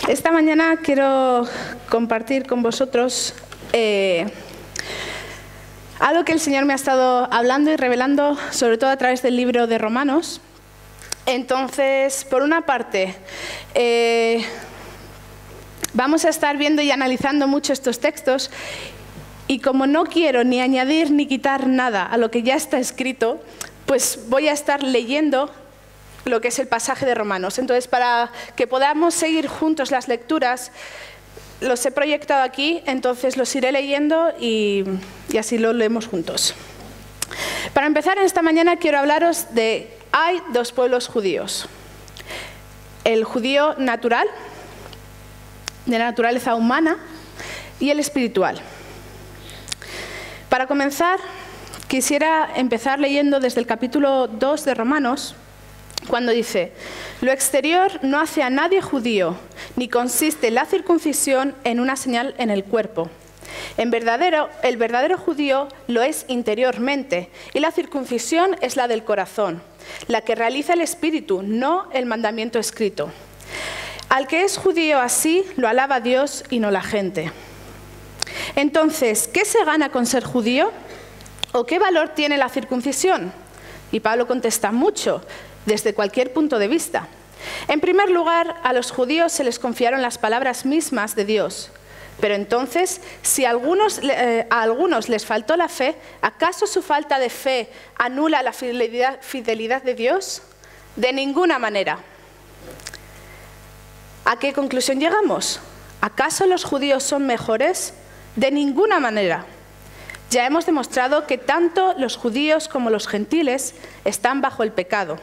Esta mañana quiero compartir con vosotros algo que el Señor me ha estado hablando y revelando, sobre todo a través del libro de Romanos. Entonces, por una parte, vamos a estar viendo y analizando mucho estos textos, y como no quiero ni añadir ni quitar nada a lo que ya está escrito, pues voy a estar leyendo lo que es el pasaje de Romanos. Entonces, para que podamos seguir juntos las lecturas, los he proyectado aquí, entonces los iré leyendo y así lo leemos juntos. Para empezar, en esta mañana quiero hablaros de hay dos pueblos judíos. El judío natural, de la naturaleza humana, y el espiritual. Para comenzar, quisiera empezar leyendo desde el capítulo 2 de Romanos, cuando dice: lo exterior no hace a nadie judío, ni consiste la circuncisión en una señal en el cuerpo. El verdadero judío lo es interiormente, y la circuncisión es la del corazón, la que realiza el espíritu, no el mandamiento escrito. Al que es judío así, lo alaba Dios y no la gente. Entonces, ¿qué se gana con ser judío? ¿O qué valor tiene la circuncisión? Y Pablo contesta: mucho, desde cualquier punto de vista. En primer lugar, a los judíos se les confiaron las palabras mismas de Dios. Pero entonces, si a algunos les faltó la fe, ¿acaso su falta de fe anula la fidelidad de Dios? De ninguna manera. ¿A qué conclusión llegamos? ¿Acaso los judíos son mejores? De ninguna manera. Ya hemos demostrado que tanto los judíos como los gentiles están bajo el pecado.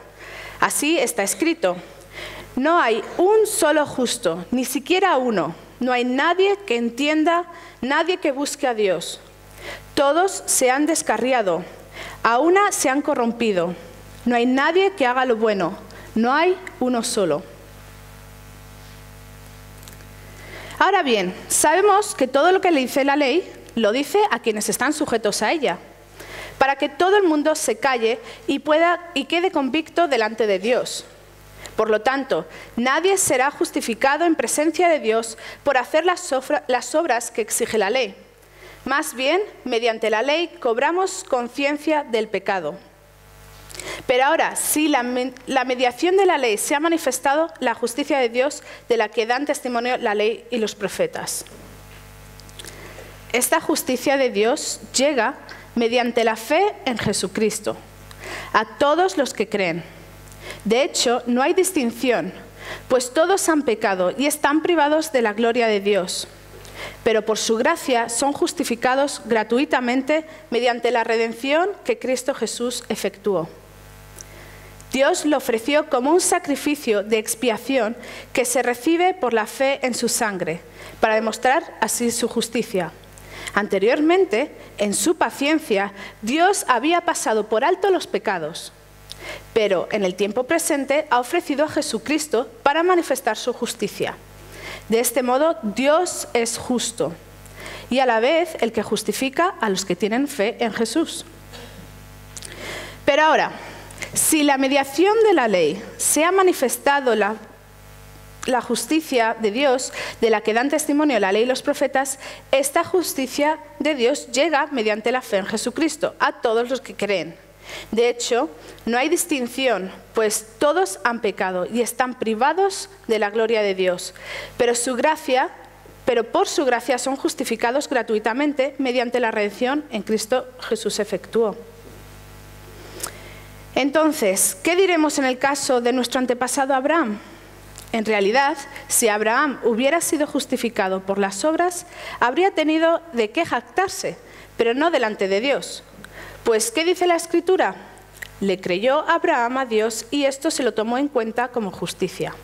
Así está escrito: no hay un solo justo, ni siquiera uno. No hay nadie que entienda, nadie que busque a Dios. Todos se han descarriado, a una se han corrompido. No hay nadie que haga lo bueno, no hay uno solo. Ahora bien, sabemos que todo lo que le dice la ley, lo dice a quienes están sujetos a ella, para que todo el mundo se calle y quede convicto delante de Dios. Por lo tanto, nadie será justificado en presencia de Dios por hacer las obras que exige la ley. Más bien, mediante la ley cobramos conciencia del pecado. Pero ahora, si la mediación de la ley se ha manifestado, la justicia de Dios, de la que dan testimonio la ley y los profetas. Esta justicia de Dios llega mediante la fe en Jesucristo, a todos los que creen. De hecho, no hay distinción, pues todos han pecado y están privados de la gloria de Dios. Pero por su gracia son justificados gratuitamente mediante la redención que Cristo Jesús efectuó. Dios lo ofreció como un sacrificio de expiación que se recibe por la fe en su sangre, para demostrar así su justicia. Anteriormente, en su paciencia, Dios había pasado por alto los pecados, pero en el tiempo presente ha ofrecido a Jesucristo para manifestar su justicia. De este modo, Dios es justo y a la vez el que justifica a los que tienen fe en Jesús. Pero ahora, si la mediación de la ley se ha manifestado la justicia de Dios, de la que dan testimonio la ley y los profetas, esta justicia de Dios llega mediante la fe en Jesucristo a todos los que creen. De hecho, no hay distinción, pues todos han pecado y están privados de la gloria de Dios. Pero por su gracia son justificados gratuitamente mediante la redención en Cristo Jesús efectuó. Entonces, ¿qué diremos en el caso de nuestro antepasado Abraham? En realidad, si Abraham hubiera sido justificado por las obras, habría tenido de qué jactarse, pero no delante de Dios. Pues, ¿qué dice la Escritura? Le creyó Abraham a Dios y esto se lo tomó en cuenta como justicia.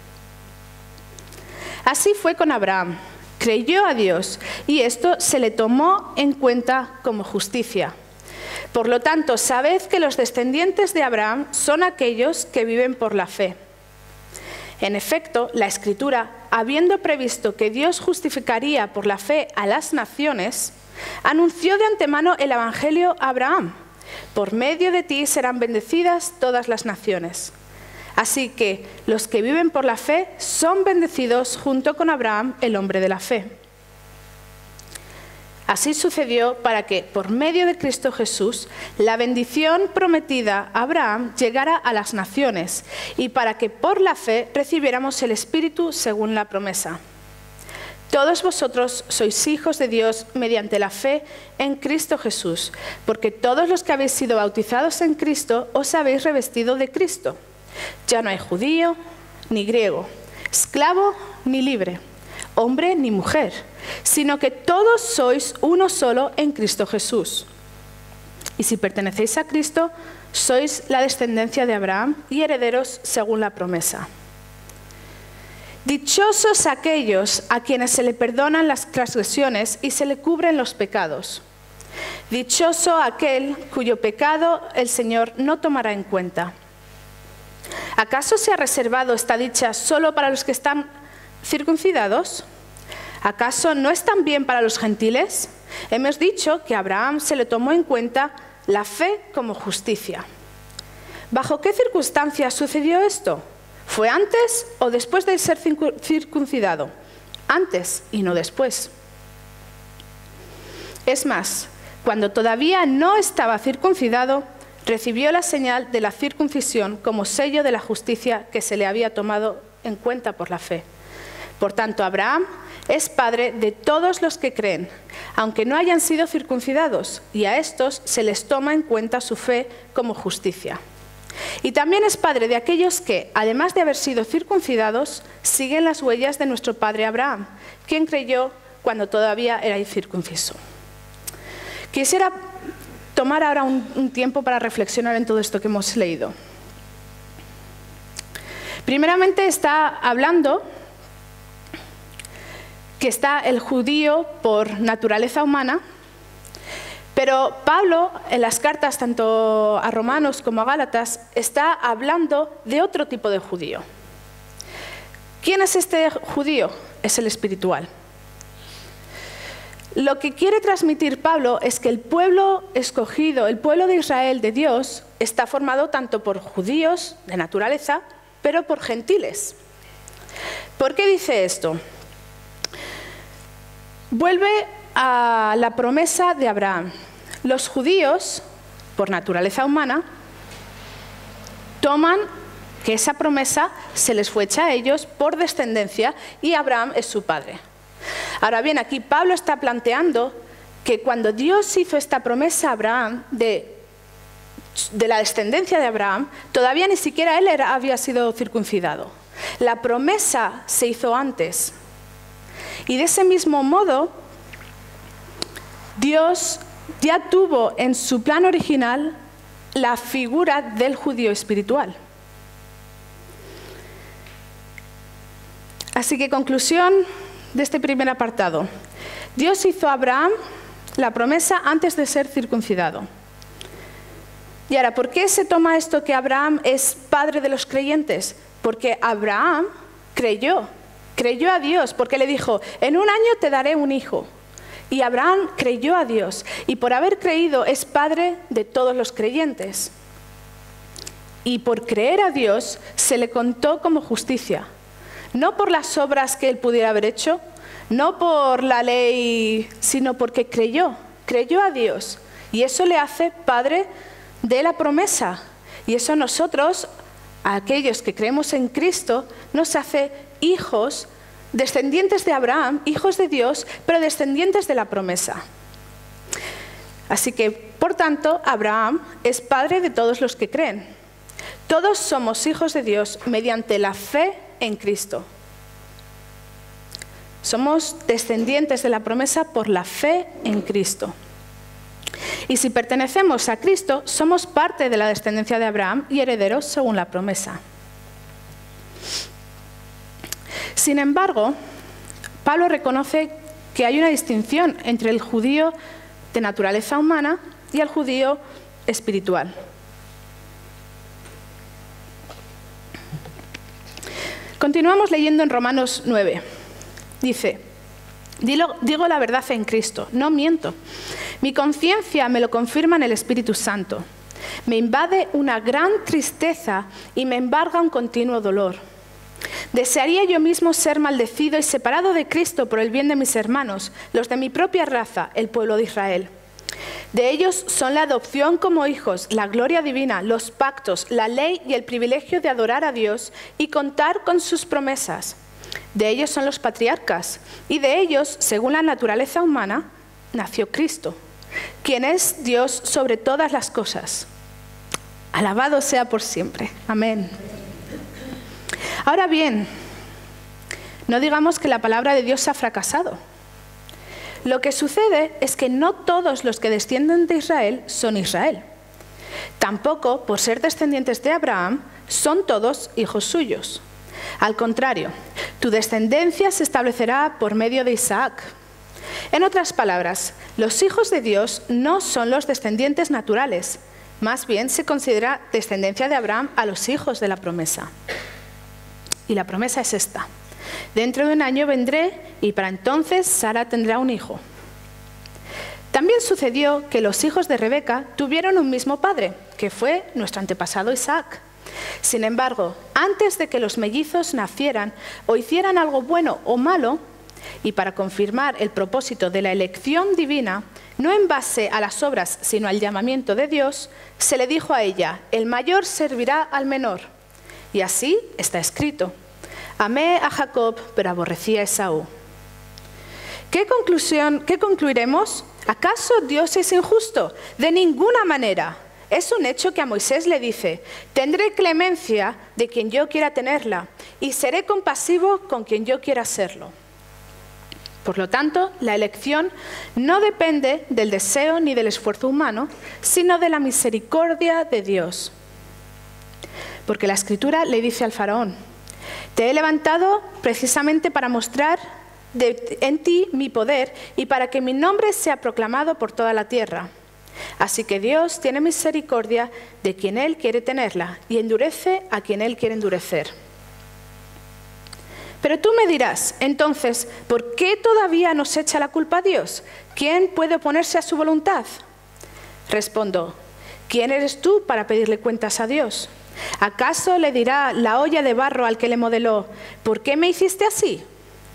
Así fue con Abraham. Creyó a Dios y esto se le tomó en cuenta como justicia. Por lo tanto, sabed que los descendientes de Abraham son aquellos que viven por la fe. En efecto, la Escritura, habiendo previsto que Dios justificaría por la fe a las naciones, anunció de antemano el Evangelio a Abraham: por medio de ti serán bendecidas todas las naciones. Así que los que viven por la fe son bendecidos junto con Abraham, el hombre de la fe. Así sucedió para que, por medio de Cristo Jesús, la bendición prometida a Abraham llegara a las naciones y para que por la fe recibiéramos el Espíritu según la promesa. Todos vosotros sois hijos de Dios mediante la fe en Cristo Jesús, porque todos los que habéis sido bautizados en Cristo os habéis revestido de Cristo. Ya no hay judío ni griego, esclavo ni libre, hombre ni mujer, sino que todos sois uno solo en Cristo Jesús. Y si pertenecéis a Cristo, sois la descendencia de Abraham y herederos según la promesa. Dichosos aquellos a quienes se le perdonan las transgresiones y se le cubren los pecados. Dichoso aquel cuyo pecado el Señor no tomará en cuenta. ¿Acaso se ha reservado esta dicha solo para los que están circuncidados? ¿Acaso no es también para los gentiles? Hemos dicho que a Abraham se le tomó en cuenta la fe como justicia. ¿Bajo qué circunstancias sucedió esto? ¿Fue antes o después de ser circuncidado? Antes y no después. Es más, cuando todavía no estaba circuncidado, recibió la señal de la circuncisión como sello de la justicia que se le había tomado en cuenta por la fe. Por tanto, Abraham es padre de todos los que creen, aunque no hayan sido circuncidados, y a estos se les toma en cuenta su fe como justicia. Y también es padre de aquellos que, además de haber sido circuncidados, siguen las huellas de nuestro padre Abraham, quien creyó cuando todavía era incircunciso. Quisiera tomar ahora un tiempo para reflexionar en todo esto que hemos leído. Primeramente está hablando que está el judío por naturaleza humana, pero Pablo, en las cartas tanto a Romanos como a Gálatas, está hablando de otro tipo de judío. ¿Quién es este judío? Es el espiritual. Lo que quiere transmitir Pablo es que el pueblo escogido, el pueblo de Israel, de Dios, está formado tanto por judíos de naturaleza, pero por gentiles. ¿Por qué dice esto? Vuelve a la promesa de Abraham. Los judíos, por naturaleza humana, toman que esa promesa se les fue hecha a ellos por descendencia y Abraham es su padre. Ahora bien, aquí Pablo está planteando que cuando Dios hizo esta promesa a Abraham de la descendencia de Abraham, todavía ni siquiera él había sido circuncidado. La promesa se hizo antes. Y de ese mismo modo, Dios ya tuvo en su plan original la figura del judío espiritual. Así que conclusión de este primer apartado. Dios hizo a Abraham la promesa antes de ser circuncidado. Y ahora, ¿por qué se toma esto que Abraham es padre de los creyentes? Porque Abraham creyó a Dios, porque le dijo, en un año te daré un hijo. Y Abraham creyó a Dios, y por haber creído es padre de todos los creyentes. Y por creer a Dios se le contó como justicia. No por las obras que él pudiera haber hecho, no por la ley, sino porque creyó a Dios. Y eso le hace padre de la promesa. Y eso nosotros, a aquellos que creemos en Cristo, nos hace hijos, descendientes de Abraham, hijos de Dios, pero descendientes de la promesa. Así que, por tanto, Abraham es padre de todos los que creen. Todos somos hijos de Dios mediante la fe en Cristo. Somos descendientes de la promesa por la fe en Cristo. Y si pertenecemos a Cristo, somos parte de la descendencia de Abraham y herederos según la promesa. Sin embargo, Pablo reconoce que hay una distinción entre el judío de naturaleza humana y el judío espiritual. Continuamos leyendo en Romanos 9. Dice, digo la verdad en Cristo, no miento. Mi conciencia me lo confirma en el Espíritu Santo. Me invade una gran tristeza y me embarga un continuo dolor. Desearía yo mismo ser maldecido y separado de Cristo por el bien de mis hermanos, los de mi propia raza, el pueblo de Israel. De ellos son la adopción como hijos, la gloria divina, los pactos, la ley y el privilegio de adorar a Dios y contar con sus promesas. De ellos son los patriarcas, y de ellos, según la naturaleza humana, nació Cristo, quien es Dios sobre todas las cosas. Alabado sea por siempre. Amén. Ahora bien, no digamos que la palabra de Dios ha fracasado. Lo que sucede es que no todos los que descienden de Israel son Israel. Tampoco, por ser descendientes de Abraham, son todos hijos suyos. Al contrario, tu descendencia se establecerá por medio de Isaac. En otras palabras, los hijos de Dios no son los descendientes naturales. Más bien se considera descendencia de Abraham a los hijos de la promesa. Y la promesa es esta: dentro de un año vendré y para entonces Sara tendrá un hijo. También sucedió que los hijos de Rebeca tuvieron un mismo padre, que fue nuestro antepasado Isaac. Sin embargo, antes de que los mellizos nacieran o hicieran algo bueno o malo, y para confirmar el propósito de la elección divina, no en base a las obras sino al llamamiento de Dios, se le dijo a ella: el mayor servirá al menor. Y así está escrito: amé a Jacob, pero aborrecí a Esaú. ¿Qué concluiremos? ¿Acaso Dios es injusto? De ninguna manera. Es un hecho que a Moisés le dice: tendré clemencia de quien yo quiera tenerla y seré compasivo con quien yo quiera serlo. Por lo tanto, la elección no depende del deseo ni del esfuerzo humano, sino de la misericordia de Dios. Porque la Escritura le dice al faraón: te he levantado precisamente para mostrar en ti mi poder y para que mi nombre sea proclamado por toda la tierra. Así que Dios tiene misericordia de quien Él quiere tenerla y endurece a quien Él quiere endurecer. Pero tú me dirás, entonces, ¿por qué todavía nos echa la culpa a Dios? ¿Quién puede oponerse a su voluntad? Respondo: ¿quién eres tú para pedirle cuentas a Dios? ¿Acaso le dirá la olla de barro al que le modeló: ¿por qué me hiciste así?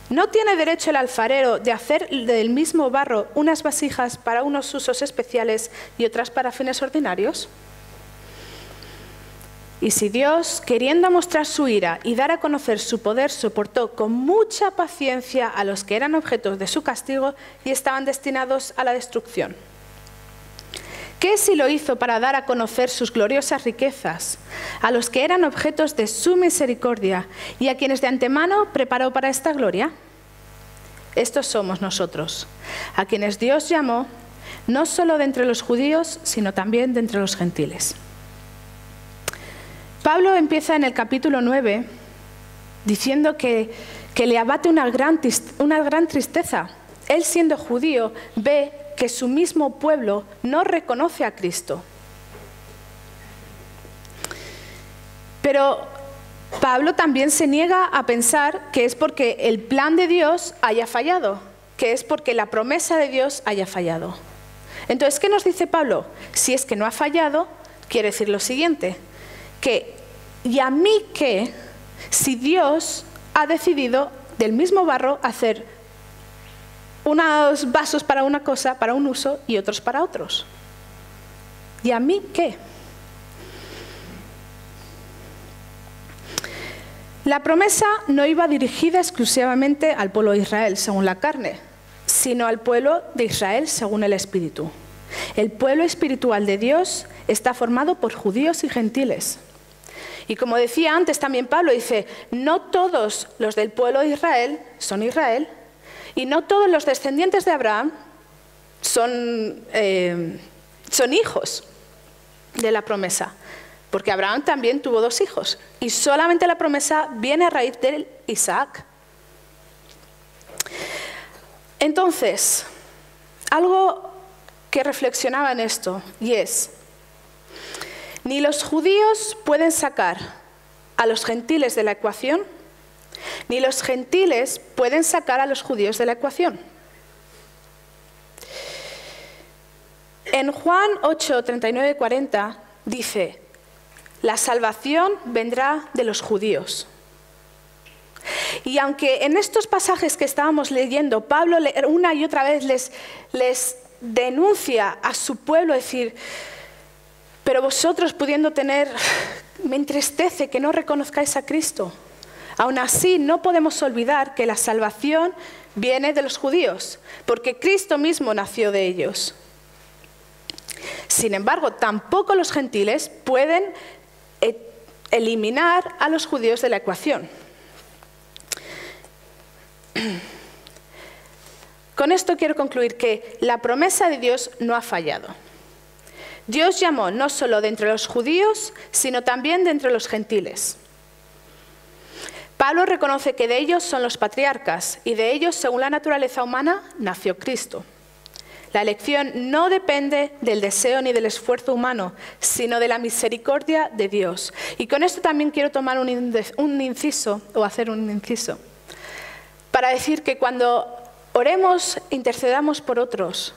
¿No tiene derecho el alfarero de hacer del mismo barro unas vasijas para unos usos especiales y otras para fines ordinarios? Y si Dios, queriendo mostrar su ira y dar a conocer su poder, soportó con mucha paciencia a los que eran objetos de su castigo y estaban destinados a la destrucción, ¿qué si lo hizo para dar a conocer sus gloriosas riquezas a los que eran objetos de su misericordia y a quienes de antemano preparó para esta gloria? Estos somos nosotros, a quienes Dios llamó, no solo de entre los judíos, sino también de entre los gentiles. Pablo empieza en el capítulo 9 diciendo que le abate una gran tristeza. Él, siendo judío, ve que su mismo pueblo no reconoce a Cristo. Pero Pablo también se niega a pensar que es porque el plan de Dios haya fallado, que es porque la promesa de Dios haya fallado. Entonces, ¿qué nos dice Pablo? Si es que no ha fallado, quiere decir lo siguiente: que ¿y a mí qué si Dios ha decidido del mismo barro hacer unos vasos para una cosa, para un uso, y otros para otros? ¿Y a mí qué? La promesa no iba dirigida exclusivamente al pueblo de Israel, según la carne, sino al pueblo de Israel, según el Espíritu. El pueblo espiritual de Dios está formado por judíos y gentiles. Y como decía antes también Pablo, dice: no todos los del pueblo de Israel son Israel, y no todos los descendientes de Abraham son hijos de la promesa. Porque Abraham también tuvo 2 hijos, y solamente la promesa viene a raíz de Isaac. Entonces, algo que reflexionaba en esto, y es: ni los judíos pueden sacar a los gentiles de la ecuación, ni los gentiles pueden sacar a los judíos de la ecuación. En Juan 8, 39 y 40 dice, la salvación vendrá de los judíos. Y aunque en estos pasajes que estábamos leyendo, Pablo una y otra vez les denuncia a su pueblo, decir, pero vosotros pudiendo tener, me entristece que no reconozcáis a Cristo. Aún así, no podemos olvidar que la salvación viene de los judíos, porque Cristo mismo nació de ellos. Sin embargo, tampoco los gentiles pueden eliminar a los judíos de la ecuación. Con esto quiero concluir que la promesa de Dios no ha fallado. Dios llamó no solo de entre los judíos, sino también de entre los gentiles. Pablo reconoce que de ellos son los patriarcas y de ellos, según la naturaleza humana, nació Cristo. La elección no depende del deseo ni del esfuerzo humano, sino de la misericordia de Dios. Y con esto también quiero tomar un inciso, o hacer un inciso, para decir que cuando oremos, intercedamos por otros,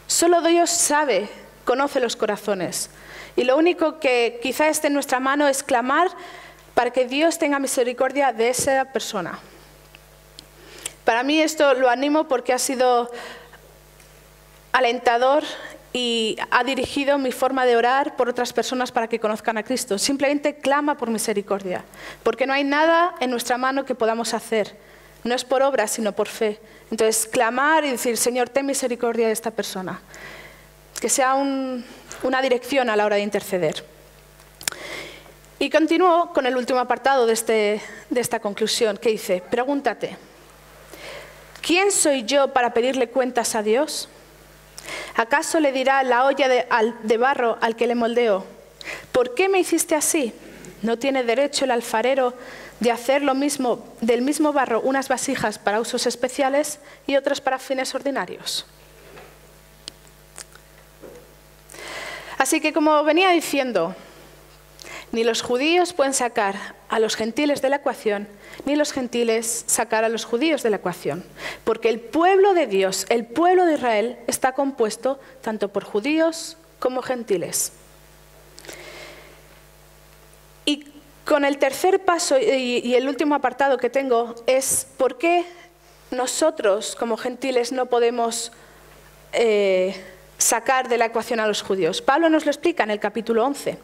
solo Dios sabe, conoce los corazones. Y lo único que quizá esté en nuestra mano es clamar para que Dios tenga misericordia de esa persona. Para mí esto lo animo porque ha sido alentador y ha dirigido mi forma de orar por otras personas para que conozcan a Cristo. Simplemente clama por misericordia, porque no hay nada en nuestra mano que podamos hacer. No es por obra, sino por fe. Entonces, clamar y decir, Señor, ten misericordia de esta persona. Que sea una dirección a la hora de interceder. Y continúo con el último apartado de esta conclusión, que dice, pregúntate, ¿quién soy yo para pedirle cuentas a Dios? ¿Acaso le dirá la olla de barro al que le moldeo, ¿por qué me hiciste así? ¿No tiene derecho el alfarero de hacer del mismo barro unas vasijas para usos especiales y otras para fines ordinarios? Así que, como venía diciendo, ni los judíos pueden sacar a los gentiles de la ecuación, ni los gentiles sacar a los judíos de la ecuación. Porque el pueblo de Dios, el pueblo de Israel, está compuesto tanto por judíos como gentiles. Y con el tercer paso y el último apartado que tengo es ¿por qué nosotros como gentiles no podemos sacar de la ecuación a los judíos? Pablo nos lo explica en el capítulo 11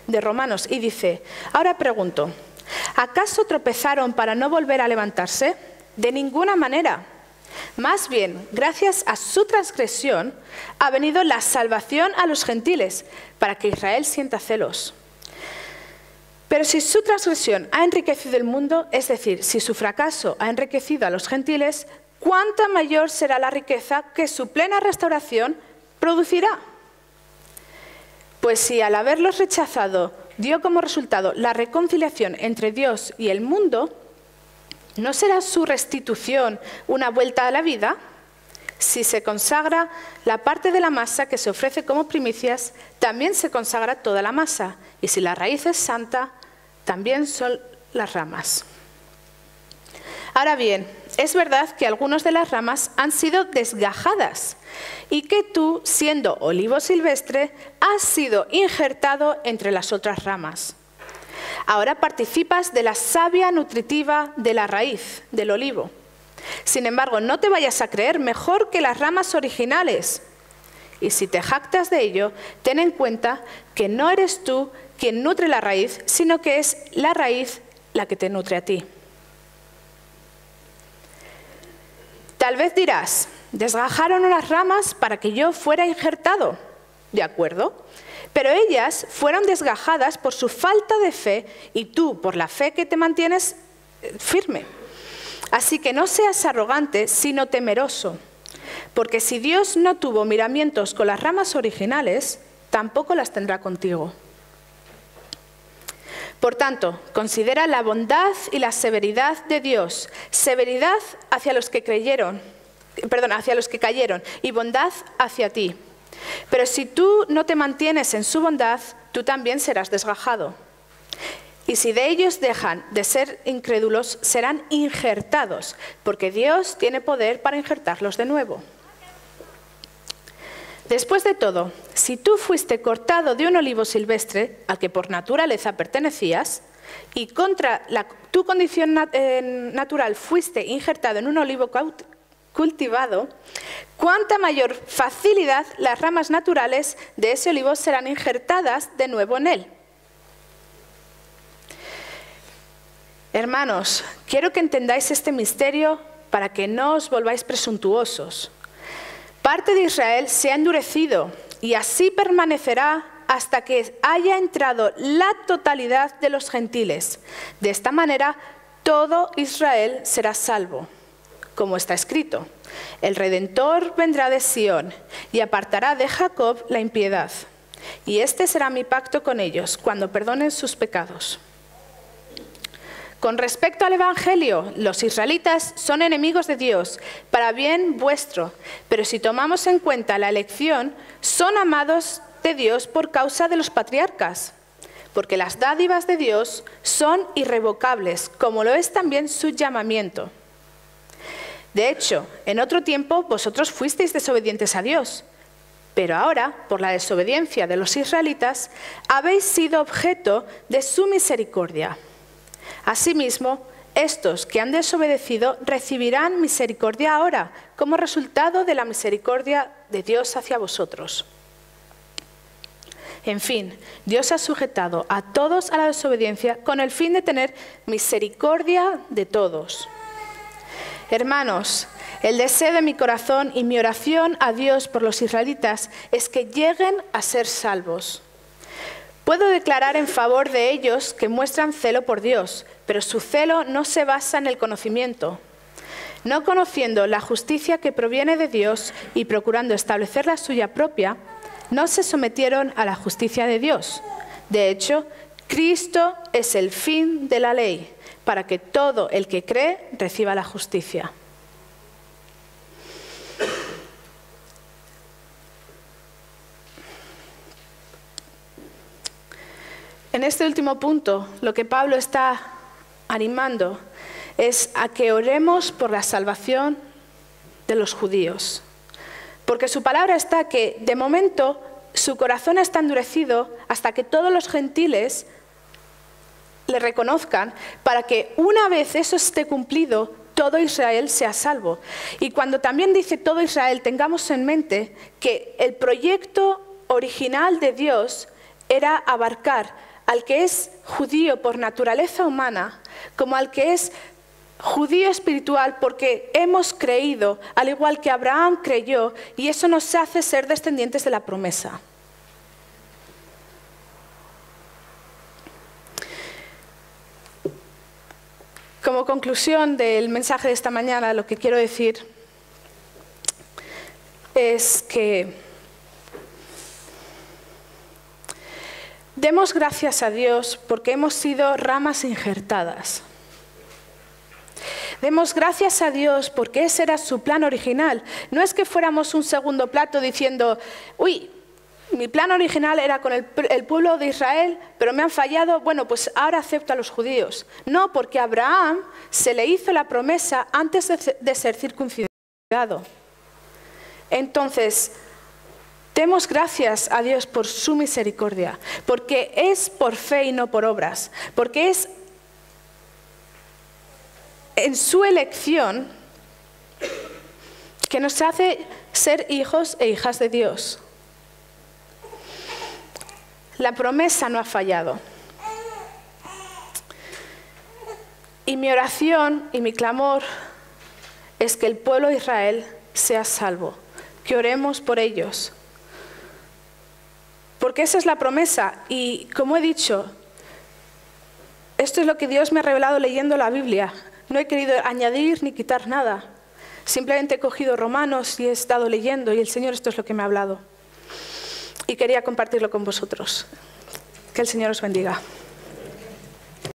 de Romanos y dice, ahora pregunto, ¿acaso tropezaron para no volver a levantarse? De ninguna manera. Más bien, gracias a su transgresión ha venido la salvación a los gentiles, para que Israel sienta celos. Pero si su transgresión ha enriquecido el mundo, es decir, si su fracaso ha enriquecido a los gentiles, ¿cuánta mayor será la riqueza que su plena restauración producirá? Pues si al haberlos rechazado dio como resultado la reconciliación entre Dios y el mundo, ¿no será su restitución una vuelta a la vida? Si se consagra la parte de la masa que se ofrece como primicias, también se consagra toda la masa. Y si la raíz es santa, también son las ramas. Ahora bien, es verdad que algunas de las ramas han sido desgajadas y que tú, siendo olivo silvestre, has sido injertado entre las otras ramas. Ahora participas de la savia nutritiva de la raíz del olivo. Sin embargo, no te vayas a creer mejor que las ramas originales. Y si te jactas de ello, ten en cuenta que no eres tú quien nutre la raíz, sino que es la raíz la que te nutre a ti. Tal vez dirás, desgajaron unas ramas para que yo fuera injertado. De acuerdo, pero ellas fueron desgajadas por su falta de fe y tú por la fe que te mantienes firme. Así que no seas arrogante, sino temeroso. Porque si Dios no tuvo miramientos con las ramas originales, tampoco las tendrá contigo. Por tanto, considera la bondad y la severidad de Dios. Severidad hacia los que cayeron, y bondad hacia ti. Pero si tú no te mantienes en su bondad, tú también serás desgajado. Y si de ellos dejan de ser incrédulos, serán injertados, porque Dios tiene poder para injertarlos de nuevo. Después de todo, si tú fuiste cortado de un olivo silvestre, al que por naturaleza pertenecías, y contra tu condición natural fuiste injertado en un olivo cultivado, cuánta mayor facilidad las ramas naturales de ese olivo serán injertadas de nuevo en él. Hermanos, quiero que entendáis este misterio para que no os volváis presuntuosos. Parte de Israel se ha endurecido y así permanecerá hasta que haya entrado la totalidad de los gentiles. De esta manera, todo Israel será salvo. Como está escrito, el Redentor vendrá de Sión y apartará de Jacob la impiedad. Y este será mi pacto con ellos cuando perdonen sus pecados. Con respecto al Evangelio, los israelitas son enemigos de Dios, para bien vuestro, pero si tomamos en cuenta la elección, son amados de Dios por causa de los patriarcas, porque las dádivas de Dios son irrevocables, como lo es también su llamamiento. De hecho, en otro tiempo vosotros fuisteis desobedientes a Dios, pero ahora, por la desobediencia de los israelitas, habéis sido objeto de su misericordia. Asimismo, estos que han desobedecido recibirán misericordia ahora, como resultado de la misericordia de Dios hacia vosotros. En fin, Dios ha sujetado a todos a la desobediencia con el fin de tener misericordia de todos. Hermanos, el deseo de mi corazón y mi oración a Dios por los israelitas es que lleguen a ser salvos. Puedo declarar en favor de ellos que muestran celo por Dios, pero su celo no se basa en el conocimiento. No conociendo la justicia que proviene de Dios y procurando establecer la suya propia, no se sometieron a la justicia de Dios. De hecho, Cristo es el fin de la ley, para que todo el que cree reciba la justicia. En este último punto, lo que Pablo está animando es a que oremos por la salvación de los judíos. Porque su palabra está que, de momento, su corazón está endurecido hasta que todos los gentiles le reconozcan, para que una vez eso esté cumplido, todo Israel sea salvo. Y cuando también dice todo Israel, tengamos en mente que el proyecto original de Dios era abarcar al que es judío por naturaleza humana, como al que es judío espiritual porque hemos creído, al igual que Abraham creyó, y eso nos hace ser descendientes de la promesa. Como conclusión del mensaje de esta mañana, lo que quiero decir es que demos gracias a Dios porque hemos sido ramas injertadas. Demos gracias a Dios porque ese era su plan original. No es que fuéramos un segundo plato diciendo, uy, mi plan original era con el pueblo de Israel, pero me han fallado, bueno, pues ahora acepto a los judíos. No, porque a Abraham se le hizo la promesa antes de ser circuncidado. Entonces, demos gracias a Dios por su misericordia, porque es por fe y no por obras, porque es en su elección que nos hace ser hijos e hijas de Dios. La promesa no ha fallado. Y mi oración y mi clamor es que el pueblo de Israel sea salvo, que oremos por ellos. Porque esa es la promesa y, como he dicho, esto es lo que Dios me ha revelado leyendo la Biblia. No he querido añadir ni quitar nada. Simplemente he cogido Romanos y he estado leyendo y el Señor esto es lo que me ha hablado. Y quería compartirlo con vosotros. Que el Señor os bendiga.